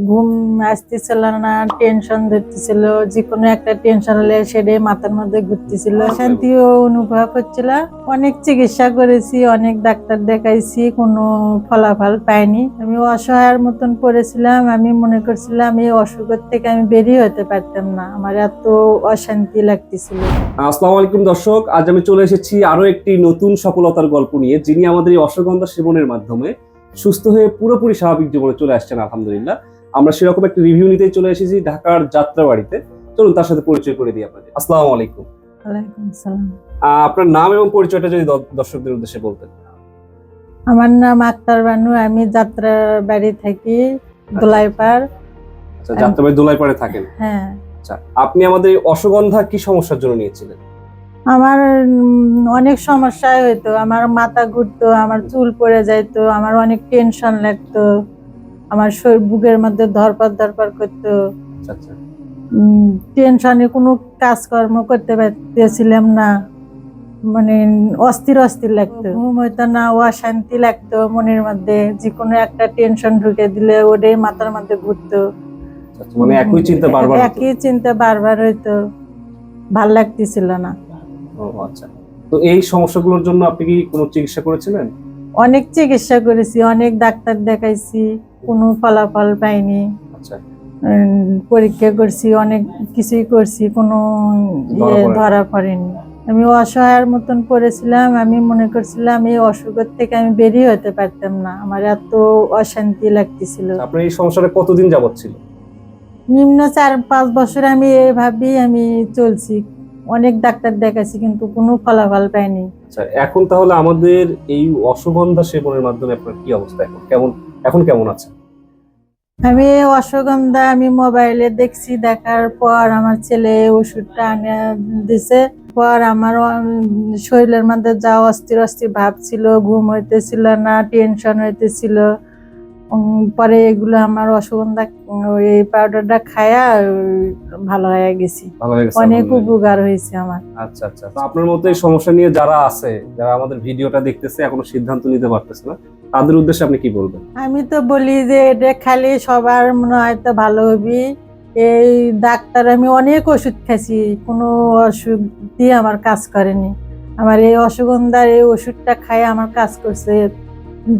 ঘুম আসতেছিল না, টেনশন ধরতেছিল, যে কোনো একটা টেনশন হলে সেটা মাথার মধ্যে ঘুরতেছিল, শান্তিও অনুভব হচ্ছিল। অনেক চিকিৎসা করেছি, অনেক ডাক্তার দেখাইছি, কোনো ফলাফল পাইনি। আমি অসহায়ের মতন পড়েছিলাম। আমি মনে করছিলাম এই অসুখের থেকে আমি বেরিয়ে হতে পারতাম না, আমার এত অশান্তি লাগতেছিল। আসসালামু আলাইকুম দর্শক, আজ আমি চলে এসেছি আরো একটি নতুন সফলতার গল্প নিয়ে, যিনি আমাদের এই অশ্বগন্ধা সেবনের মাধ্যমে সুস্থ হয়ে পুরোপুরি স্বাভাবিক জীবনে চলে আসছেন আলহামদুলিল্লাহ। আমরা সেরকম একটা রিভিউ নিতেই চলে এসেছি ঢাকার যাত্রাবাড়িতে। চলুন তার সাথে পরিচয় করে দিই আপনাদের। আসসালামু আলাইকুম। ওয়ালাইকুম আসসালাম। আপনার নাম এবং পরিচয়টা যদি দর্শকদের উদ্দেশ্যে বলতেন। আমার নাম আক্তার বানু, আমি যাত্রাবাড়ি থাকি, দোলাইপাড়। আচ্ছা, যাত্রাবাড়ি দোলাইপাড়ে থাকেন। হ্যাঁ। আচ্ছা, আপনি আমাদের এই অশ্বগন্ধা কি সমস্যার জন্য নিয়েছিলেন? আমার অনেক সমস্যায় হইতো, আমার মাথা ঘুরতো, আমার চুল পড়ে যাইতো, আমার অনেক টেনশন লাগতো, আমার শরীর বুকের মধ্যে ধরপড় ধরপড় করতো। আচ্ছা আচ্ছা। টেনশনে কোনো কাজকর্ম করতে পারতেছিলাম না, মানে অস্থির অস্থির লাগতো, ঘুম হইতো না, অশান্তি লাগতো মনের মধ্যে, যে কোনো একটা টেনশন ঢুকে দিলে ওটাই মাথার মধ্যে ঘুরতো। মানে একই চিন্তা বারবার হইতো, ভাল লাগতেছিল না। ও আচ্ছা। তো এই সমস্যাগুলোর জন্য আপনি কি কোনো চিকিৎসা করেছিলেন? অনেক চিকিৎসা করেছি, অনেক ডাক্তার দেখাইছি, কোনো ফলাফল পাইনি। আচ্ছা। পরীক্ষা করছি, অনেক কিছুই করছি, কোনো ধরা পড়েনি। আমি অসহায়ের মতন পড়েছিলাম। আমি মনে করছিলাম এই অসুখের থেকে আমি বেরিয়ে হতে পারতাম না, আমার এত অশান্তি লাগতেছিল। আপনার এই সমস্যাটা কতদিন যাবত ছিল? নিম্ন 4-5 বছর আমি এভাবেই আমি চলছি, অনেক ডাক্তার দেখাইছি, কিন্তু কোনো ফলাফল পাইনি। আচ্ছা, এখন তাহলে আমাদের এই অশ্বগন্ধা সেবনের মাধ্যমে আপনার কি অবস্থা, এখন কেমন আছে? আমি অশ্বগন্ধা আমি মোবাইলে দেখছি, দেখার পর আমার ছেলে ওষুধটা আনে দিছে, পর আমার শরীরের মধ্যে যা অস্থির অস্থির ভাব ছিল, ঘুম হইতেছিল না, টেনশন হইতেছিল, পরে এগুলো আমার অশ্বগন্ধা এই পাউডারটা খায়া ভালো হয়ে গেছি, অনেক উপকার হয়েছে আমার। আচ্ছা আচ্ছা। তো আপনার মতো এই সমস্যা নিয়ে যারা আছে, যারা আমাদের ভিডিওটা দেখতেছে, এখনো সিদ্ধান্ত নিতে পারতেছে না, তাদের উদ্দেশ্যে আপনি কি বলবেন? আমি তো বলি যে এটা খালি সবার মনে হয়তো ভালো হবি। এই ডাক্তার আমি অনেক ওষুধ খাইছি, কোনো অসুখ দিয়ে আমার কাজ করেনি। আমার এই অশ্বগন্ধার এই ওষুধটা খাই আমার কাজ করছে।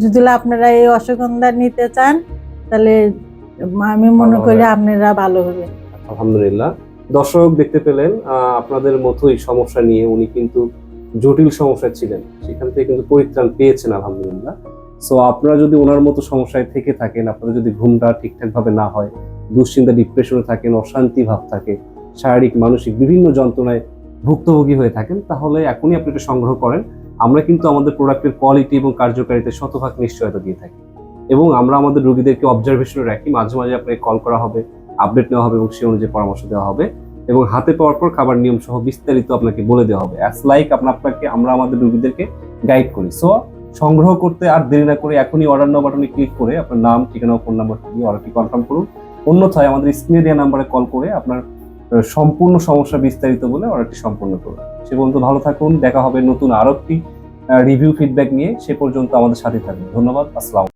যদি আপনারা এই অশ্বগন্ধা নিতে চান তাহলে আমি মনে করি আপনারা ভালো হবে। আলহামদুলিল্লাহ। দর্শক দেখতে পেলেন, আপনাদের মতোই সমস্যা নিয়ে উনি কিন্তু জটিল সমস্যা ছিলেন, সেখান থেকে কিন্তু পরিত্রাণ পেয়েছেন আলহামদুলিল্লাহ। সো আপনারা যদি ওনার মতো সমস্যায় থেকে থাকেন, আপনারা যদি ঘুমটা ঠিকঠাক ভাবে না হয়, দুশ্চিন্তা ডিপ্রেশনে থাকেন, অশান্তি ভাব থাকে, শারীরিক মানসিক বিভিন্ন যন্ত্রণায় ভুক্তভোগী হয়ে থাকেন, তাহলে এখনই আপনি এটা সংগ্রহ করেন। আমরা কিন্তু আমাদের প্রোডাক্টের কোয়ালিটি এবং কার্যকারিতা শতভাগ নিশ্চয়তা দিয়ে থাকি, এবং আমরা আমাদের রোগীদেরকে অবজারভেশনে রাখি। মাঝে মাঝে আপনাকে কল করা হবে, আপডেট নেওয়া হবে এবং সে অনুযায়ী পরামর্শ দেওয়া হবে, এবং হাতে পাওয়ার পর খাবার নিয়ম সহ বিস্তারিত আপনাকে বলে দেওয়া হবে। অ্যাজ লাইক আপনাকে আমরা আমাদের রোগীদেরকে গাইড করি। সো সংগ্রহ করতে আর দেরি না করে এখনই অর্ডার নাও বাটনে ক্লিক করে আপনার নাম, ঠিকানা, ফোন নাম্বার দিয়ে অর্ডারটি কনফার্ম করুন। অন্যথায় আমাদের স্ক্রিনে দেওয়া নাম্বারে কল করে আপনার সম্পূর্ণ সমস্যা বিস্তারিত বলে অর্ডারটি সম্পূর্ণ করুন। সে পর্যন্ত ভালো থাকুন, দেখা হবে নতুন আরো একটি রিভিউ ফিডব্যাক নিয়ে। সে পর্যন্ত আমাদের সাথে থাকুন। ধন্যবাদ। আসসালাম।